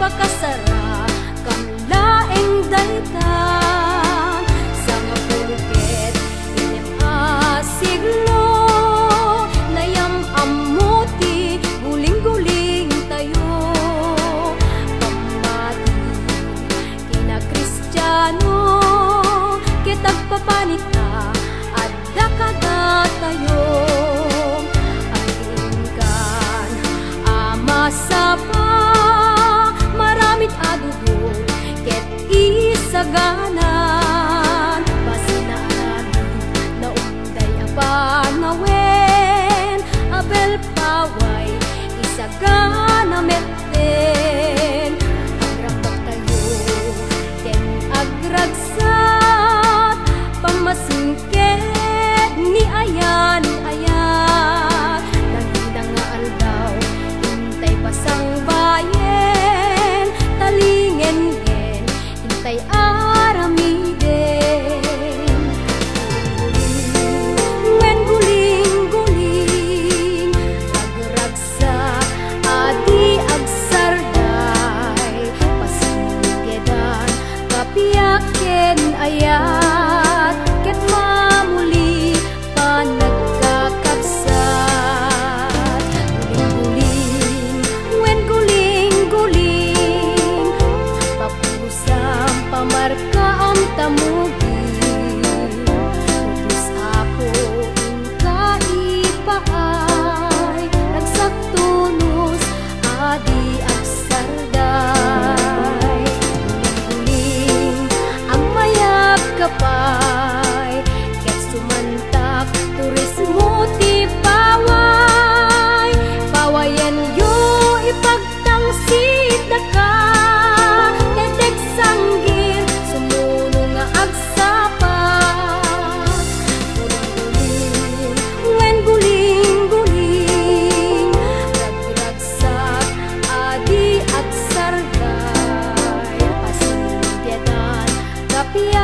pakasara kang laeng daytan sa nga pulukit inem asiglo nayam amuti guling-guling tayo pamati kina Kristiyano kitag papanita adda kada tayo masapa maramit adugo ket isaganan basinaan na umday apanawen abel paway isagana metten agrapat tayo ken agragsat pamasingket ni ayan ayat nagindang nga aldaw pasang bayen talingen-gen hintay aramiden wen guling-guling nagragsak adi agsarday pasingedan kapiyaken ayat ket mamuli panagkakabsat pamarka ang tamugi ubus apo ingka ipaay nagsaktunos adi agsarday guling-guling ang mayag kapay ket sumantak turismo ti paway pawayan yo ipagtangsit na ka tetek sanggir wen guling-guling nagragsak adi agsarday pasintiadan kapia